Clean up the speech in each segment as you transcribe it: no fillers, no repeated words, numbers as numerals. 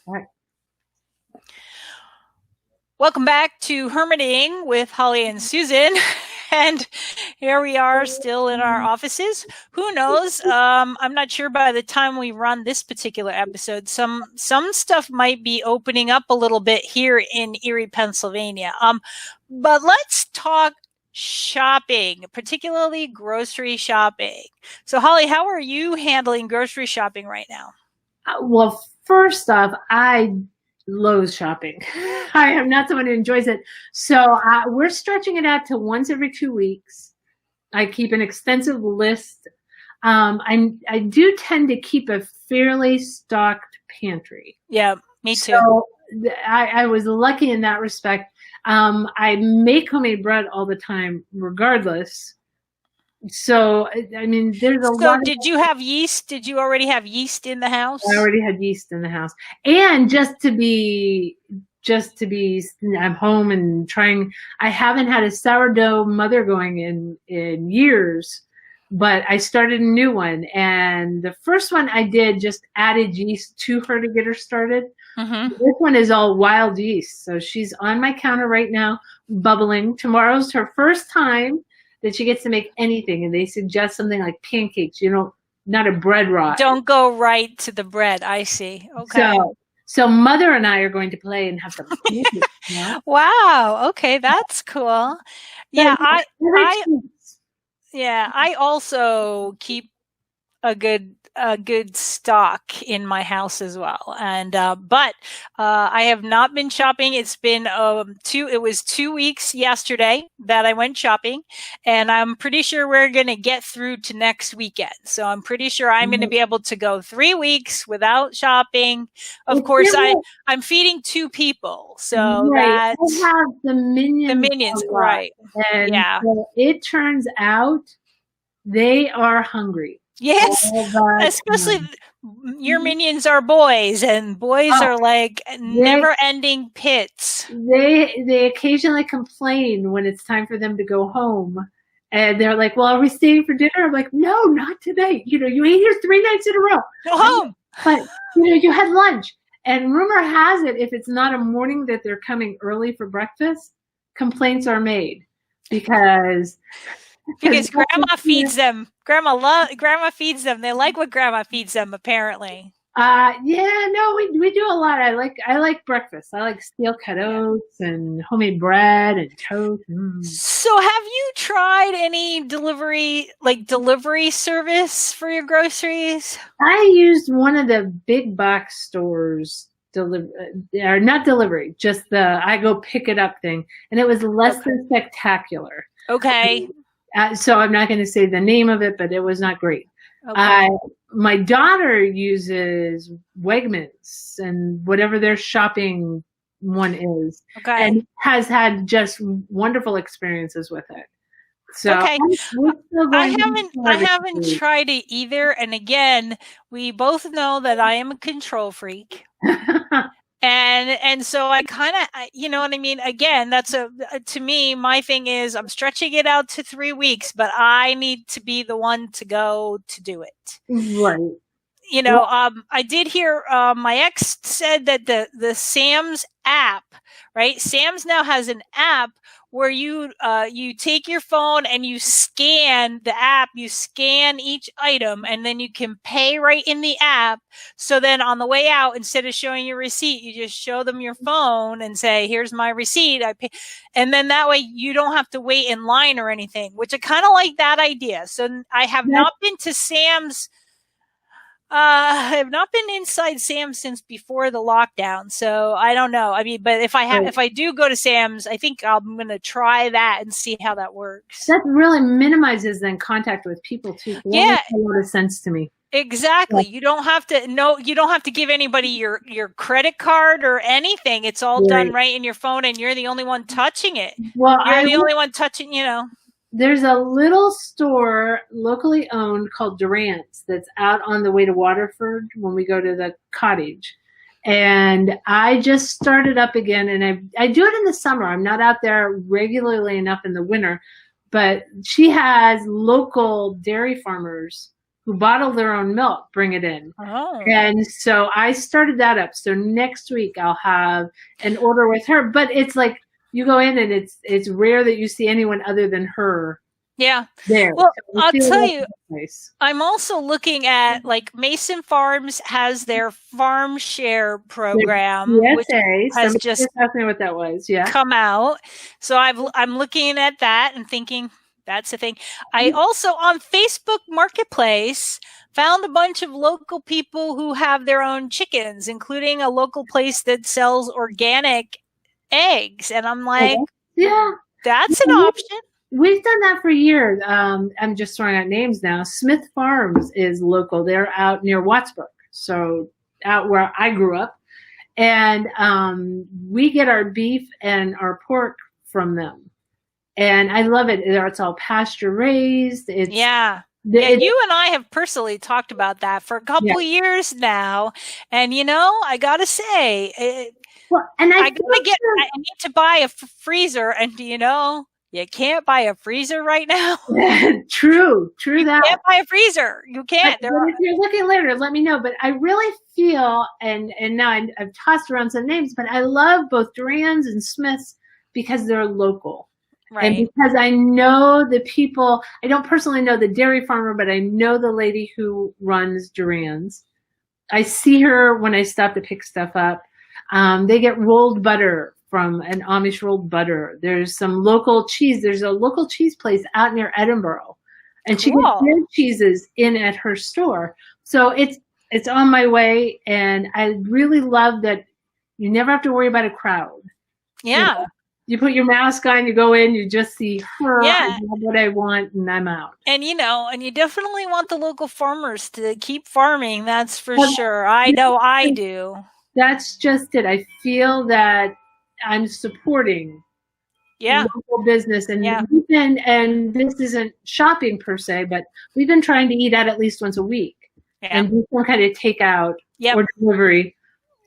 All right. Welcome back to Hermiting with Holly and Susan. And here we are still in our offices. Who knows? I'm not sure by the time we run this particular episode, some stuff might be opening up a little bit here in Erie, Pennsylvania. But let's talk shopping, particularly grocery shopping. So Holly, how are you handling grocery shopping right now? Well, first off, I loathe shopping. I am not someone who enjoys it. So we're stretching it out to once every 2 weeks. I keep an extensive list. I do tend to keep a fairly stocked pantry. Yeah, me too. So I was lucky in that respect. I make homemade bread all the time, regardless. So, I mean, there's a lot. So did you have yeast? Did you already have yeast in the house? I already had yeast in the house. And I'm home and trying, I haven't had a sourdough mother going in years, but I started a new one. And the first one I did just added yeast to her to get her started. Mm-hmm. This one is all wild yeast. So she's on my counter right now, bubbling. Tomorrow's her first time that she gets to make anything, and they suggest something like pancakes, not a bread rot. Don't go right to the bread. I see. Okay. So mother and I are going to play and have some pancakes. Wow. Okay, that's cool. Yeah, I also keep a good stock in my house as well. And but I have not been shopping. It's been it was 2 weeks yesterday that I went shopping, and I'm pretty sure we're going to get through to next weekend. So I'm pretty sure I'm going to be able to go 3 weeks without shopping. Of course, I'm feeding 2 people. So right. I have the minions, right. And so it turns out they are hungry. Yes, especially your minions are boys, and boys are like never-ending pits. They occasionally complain when it's time for them to go home, and they're like, "Well, are we staying for dinner?" I'm like, "No, not today. You ate here 3 nights in a row. Go home." But you had lunch. And rumor has it, if it's not a morning that they're coming early for breakfast, complaints are made because grandma feeds them. Grandma feeds them. They like what grandma feeds them, apparently. We do a lot. I like breakfast. I like steel cut oats and homemade bread and toast. So have you tried any delivery service for your groceries? I used one of the big box stores or not delivery, just I go pick it up thing, and it was less than spectacular. Okay. So I'm not going to say the name of it, but it was not great. Okay. My daughter uses Wegmans and whatever their shopping one is, and has had just wonderful experiences with it. So okay. I haven't tried it either. And again, we both know that I am a control freak. And so I kind of, you know what I mean? Again, that's to me, my thing is I'm stretching it out to 3 weeks, but I need to be the one to go to do it. Right. I did hear my ex said that the Sam's app, right? Sam's now has an app where you take your phone and you scan the app, you scan each item, and then you can pay right in the app. So then on the way out, instead of showing your receipt, you just show them your phone and say, "Here's my receipt. I pay." And then that way you don't have to wait in line or anything, which I kind of like that idea. So I have not been to Sam's. I have not been inside Sam's since before the lockdown, so I don't know. I mean, but if I do go to Sam's, I think I'm going to try that and see how that works. That really minimizes then contact with people too. That makes a lot of sense to me. Exactly. You don't have to give anybody your credit card or anything. It's all done right in your phone, and you're the only one touching it. Well, you're the only one touching, There's a little store locally owned called Durant's that's out on the way to Waterford when we go to the cottage. And I just started up again, and I do it in the summer. I'm not out there regularly enough in the winter, but she has local dairy farmers who bottle their own milk bring it in. Oh. And so I started that up. So next week I'll have an order with her, but it's like you go in and it's rare that you see anyone other than her. Yeah. There. Well, So I'll tell you, nice. I'm also looking at like Mason Farms has their farm share program, which has just asked me what that was. Yeah. come out. So I'm looking at that and thinking that's the thing. I also on Facebook Marketplace found a bunch of local people who have their own chickens, including a local place that sells organic eggs. And I'm like, yeah, that's an option. We've done that for years. I'm just throwing out names now. Smith Farms is local. They're out near Wattsburg, so out where I grew up. And we get our beef and our pork from them. And I love it. It's all pasture raised. You and I have personally talked about that for a couple years now. And, I got to say, I need to buy a freezer. And, you can't buy a freezer right now. True. You can't buy a freezer. You can't. If you're looking later, let me know. But I really feel, and now I've tossed around some names, but I love both Duran's and Smith's because they're local. Right. And because I know the people, I don't personally know the dairy farmer, but I know the lady who runs Duran's. I see her when I stop to pick stuff up. They get rolled butter from an Amish rolled butter. There's some local cheese. There's a local cheese place out near Edinburgh, and she gets their cheeses in at her store. So it's on my way, and I really love that you never have to worry about a crowd. Yeah. You put your mask on, you go in, you just see her, I know what I want, and I'm out. And, and you definitely want the local farmers to keep farming. That's for sure. I know I do. That's just it. I feel that I'm supporting local business. And and this isn't shopping per se, but we've been trying to eat out at least once a week and do some kind of takeout or delivery.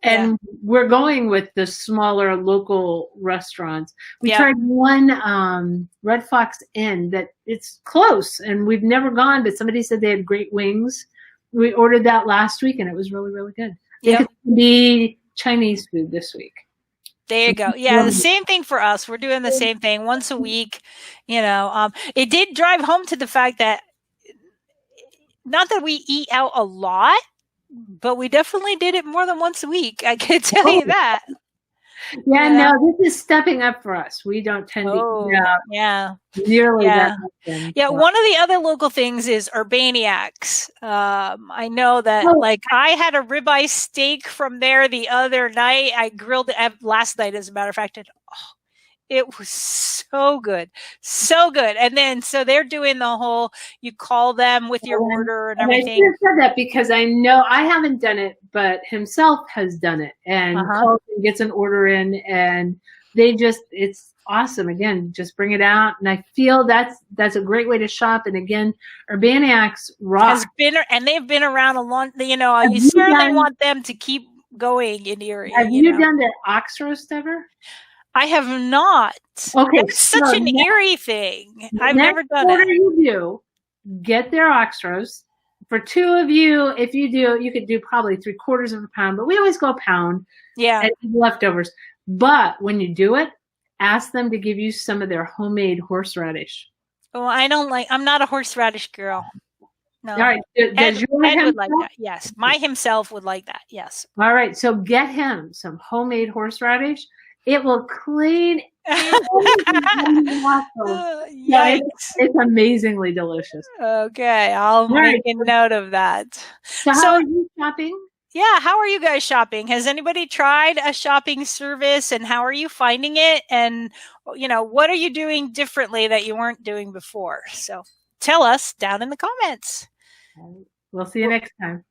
And we're going with the smaller local restaurants. We tried one Red Fox Inn that it's close, and we've never gone, but somebody said they had great wings. We ordered that last week, and it was really, really good. It could be Chinese food this week. There you go. Yeah, the same thing for us. We're doing the same thing once a week. It did drive home to the fact that not that we eat out a lot, but we definitely did it more than once a week. I can tell you that. No, this is stepping up for us. We don't tend to eat out nearly that often. Yeah, one of the other local things is Urbaniacs. I know that, I had a ribeye steak from there the other night. I grilled it last night, as a matter of fact. And, it was so good. So good. And then, so they're doing the whole, you call them with your order and everything. I said that because I know I haven't done it, but himself has done it and calls and gets an order in, and it's awesome. Again, just bring it out. And I feel that's a great way to shop. And again, Urbaniacs rock. And they've been around a long, you certainly want them to keep going in Erie. Have you done their ox roast ever? I have not. Okay, it's such an Erie thing. I've never done it. You do get their ox roast for two of you. If you do, you could do probably 3/4 of a pound, but we always go a pound. Yeah, and leftovers. But when you do it, ask them to give you some of their homemade horseradish. Oh, I'm not a horseradish girl. No. All right. Ed would like that. Yes, my himself would like that. Yes. All right. So get him some homemade horseradish. It will clean. It's amazingly delicious. Okay, I'll make a note of that. So how are you shopping? Yeah, how are you guys shopping? Has anybody tried a shopping service, and how are you finding it? And what are you doing differently that you weren't doing before? So tell us down in the comments. We'll see you next time.